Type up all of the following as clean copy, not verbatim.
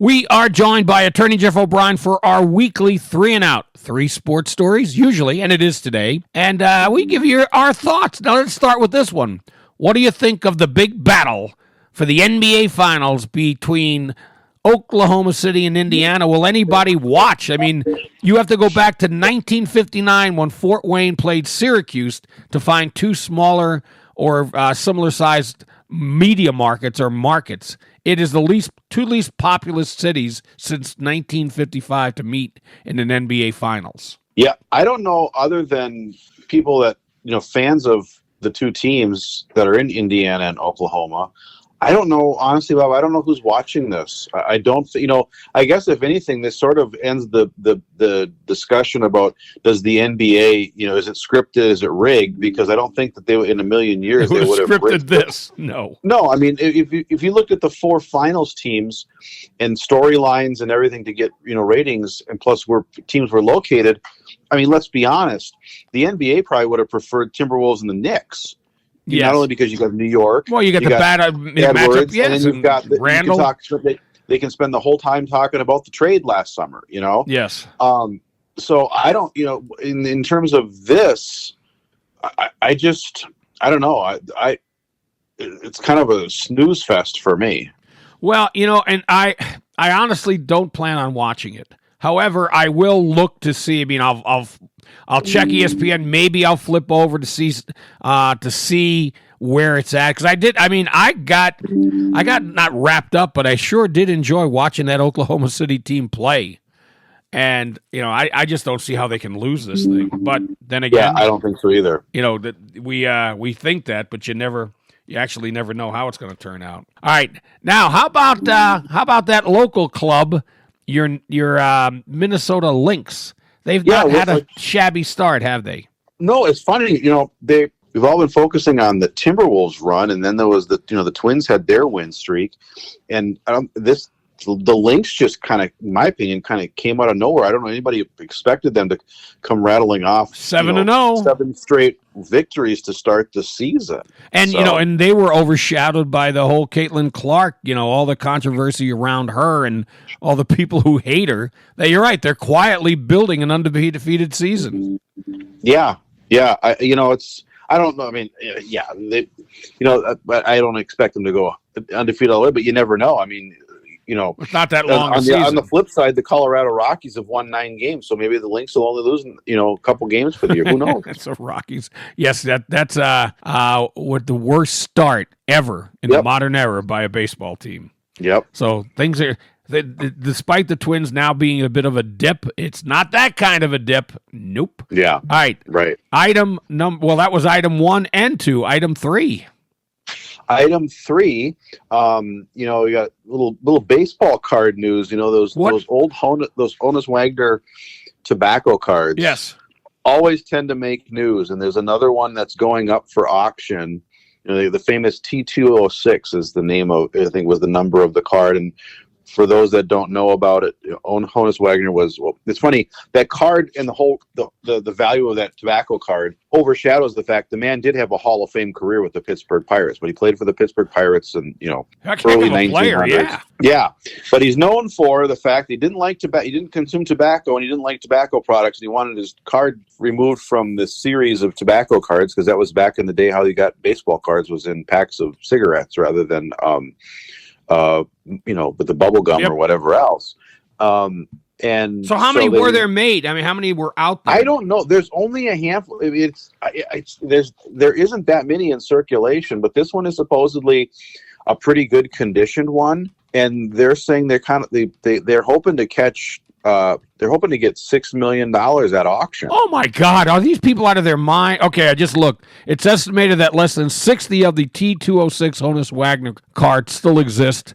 We are joined by attorney Jeff O'Brien for our weekly 3 and Out. 3 sports stories, usually, and it is today. And we give you our thoughts. Now, let's start with this one. What do you think of the big battle for the NBA Finals between Oklahoma City and Indiana? Will anybody watch? I mean, you have to go back to 1959 when Fort Wayne played Syracuse to find 2 smaller or similar-sized media markets or markets. It is the 2 least populous cities since 1955 to meet in an NBA Finals. Yeah, I don't know, other than people that, fans of the 2 teams that are in Indiana and Oklahoma. I don't know, honestly, Bob, I don't know who's watching this. I don't, I guess if anything, this sort of ends the discussion about, does the NBA, is it scripted, is it rigged? Because I don't think that they, in a million years, they would have scripted this. No, I mean, if you looked at the 4 finals teams and storylines and everything to get, ratings, and plus where teams were located, I mean, let's be honest, the NBA probably would have preferred Timberwolves and the Knicks. Yes. Not only because you got New York. Well, you got the bad matchup, yes, and then you've got Randall. They can spend the whole time talking about the trade last summer, Yes. So I don't, in terms of this, I don't know. It's kind of a snooze fest for me. Well, and I honestly don't plan on watching it. However, I will look to see. I mean, I'll check ESPN. Maybe I'll flip over to see where it's at, because I got not wrapped up, but I sure did enjoy watching that Oklahoma City team play. And I just don't see how they can lose this thing. But then again, I don't think so either. That we think that, but you actually never know how it's going to turn out. All right, now how about that local club? Your Minnesota Lynx. They've not had a shabby start, have they? No, it's funny. We've all been focusing on the Timberwolves run, and then there was the Twins had their win streak, and the Lynx just kind of, in my opinion, came out of nowhere. I don't know anybody expected them to come rattling off 7-0, 7 straight victories to start the season. And and they were overshadowed by the whole Caitlin Clark, all the controversy around her and all the people who hate her. You're right, they're quietly building an undefeated season. Yeah. It's, I don't know. I mean, but I don't expect them to go undefeated all the way, but you never know. I mean, it's not that long. On the flip side, the Colorado Rockies have won 9 games, so maybe the Lynx will only lose, a couple games for the year. Who knows? That's the Rockies. Yes, that's what the worst start ever in the modern era by a baseball team. Yep. So things are, despite the Twins now being a bit of a dip, it's not that kind of a dip. Nope. Yeah. All right. Right. That was item 1 and 2. Item 3. Item 3, you got little baseball card news. Those old Honus Wagner tobacco cards. Yes, always tend to make news. And there's another one that's going up for auction. The famous T-206 is the name of, I think, was the number of the card. And for those that don't know about it, Honus Wagner was, it's funny, that card and the value of that tobacco card overshadows the fact the man did have a Hall of Fame career with the Pittsburgh Pirates, but he played for the Pittsburgh Pirates in, early 1900s. Yeah. But he's known for the fact that he didn't consume tobacco, and he didn't like tobacco products, and he wanted his card removed from the series of tobacco cards, because that was back in the day how you got baseball cards was in packs of cigarettes rather than with the bubble gum or whatever else. And so how many were there made? I mean, how many were out there? I don't know. There's only a handful. There isn't that many in circulation, but this one is supposedly a pretty good conditioned one. And they're saying they're hoping to catch, they're hoping to get $6 million at auction. Oh my God. Are these people out of their mind? Okay. I just looked. It's estimated that less than 60 of the T-206 Honus Wagner cards still exist.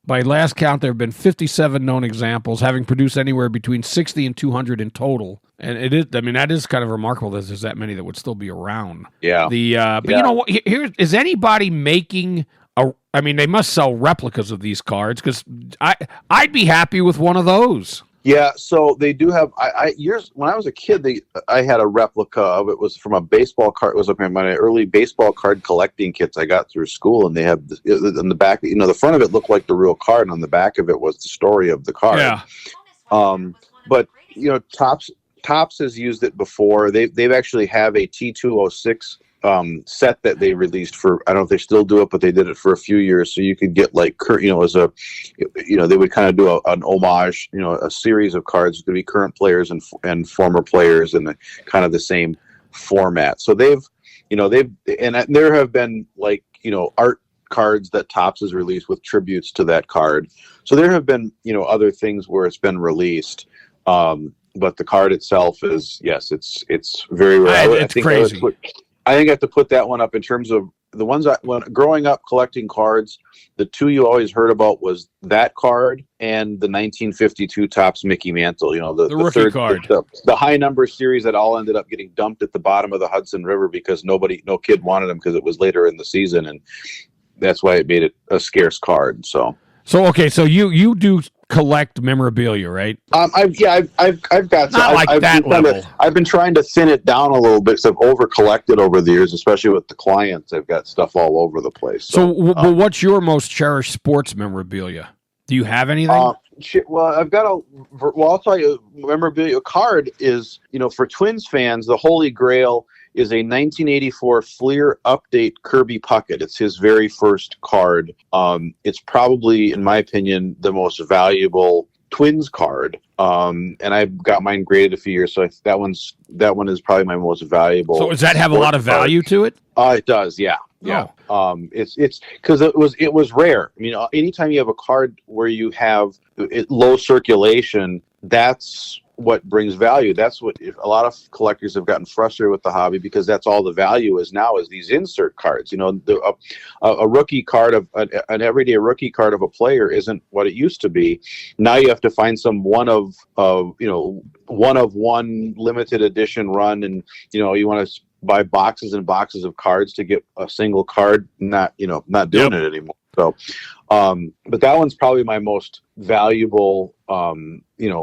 By last count, there have been 57 known examples, having produced anywhere between 60 and 200 in total. And it is, that is kind of remarkable that there's that many that would still be around. Yeah. But you know what? Is anybody making they must sell replicas of these cards, because I'd be happy with one of those. Yeah, so they do have. I years when I was a kid, I had a replica of it. Was from a baseball card. It was like my early baseball card collecting kits I got through school, and they have in the back. The front of it looked like the real card, and on the back of it was the story of the card. Yeah. But Topps has used it before. They've actually have a T-206 set that they released for, I don't know if they still do it, but they did it for a few years. So you could get as they would kind of do an homage, a series of cards to be current players and former players in kind of the same format. So there have been art cards that Topps has released with tributes to that card. So there have been, other things where it's been released. But the card itself is, yes, it's very rare. It's crazy. I think I have to put that one up in terms of the ones when growing up collecting cards. The two you always heard about was that card and the 1952 Topps Mickey Mantle. The rookie third card, the high number series that all ended up getting dumped at the bottom of the Hudson River because no kid wanted them because it was later in the season, and that's why it made it a scarce card. So okay, so you do collect memorabilia, right? I've got not that level. I've been trying to thin it down a little bit because I've over collected over the years, especially with the clients. I've got stuff all over the place. But what's your most cherished sports memorabilia? Do you have anything? Well, I'll tell you, memorabilia card is, for Twins fans, the Holy Grail is a 1984 Fleer Update Kirby Puckett. It's his very first card. It's probably, in my opinion, the most valuable Twins card. And I've got mine graded a few years, so that one is probably my most valuable. So does that have a lot of value to it? It does, yeah. Yeah. It's because it was rare. Anytime you have a card where you have low circulation, that's what brings value. That's what a lot of collectors have gotten frustrated with the hobby, because that's all the value is now, is these insert cards. A rookie card of an everyday rookie card of a player isn't what it used to be. Now you have to find some one of one limited edition run, and you want to buy boxes and boxes of cards to get a single card. Not doing it anymore. So, but that one's probably my most valuable,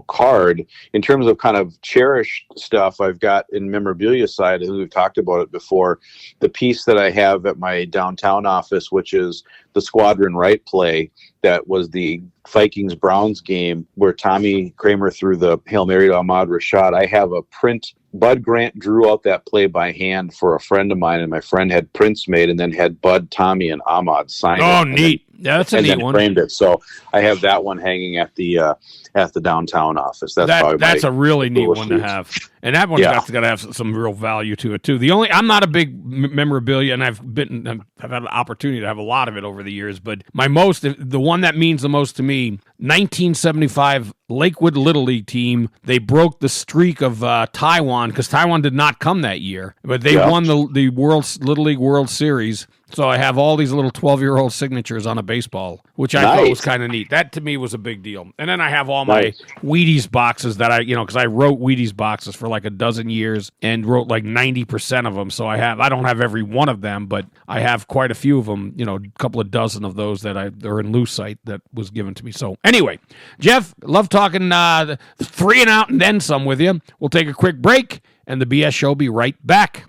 card. In terms of kind of cherished stuff I've got in memorabilia side, and we've talked about it before, the piece that I have at my downtown office, which is the Squadron Right play, that was the Vikings-Browns game where Tommy Kramer threw the Hail Mary to Ahmad Rashad. I have a print. Bud Grant drew out that play by hand for a friend of mine, and my friend had prints made and then had Bud, Tommy, and Ahmad sign it. Oh, neat. Yeah, that's a neat one. Framed it. So I have that one hanging at the downtown office. That's a really neat one to have. And that one's got to have some real value to it too. I'm not a big memorabilia, and I've had an opportunity to have a lot of it over the years, but the one that means the most to me, 1975 Lakewood Little League team. They broke the streak of Taiwan, because Taiwan did not come that year, but they won the Little League World Series. So I have all these little 12-year-old signatures on a baseball, which I thought was kind of neat. That to me was a big deal. And then I have all my Wheaties boxes that because I wrote Wheaties boxes for like a dozen years and wrote like 90% of them. So I don't have every one of them, but I have quite a few of them, a couple of dozen of those that are in Lucite that was given to me. So anyway, Jeff, love talking 3 and out and then some with you. We'll take a quick break, and the BS Show will be right back.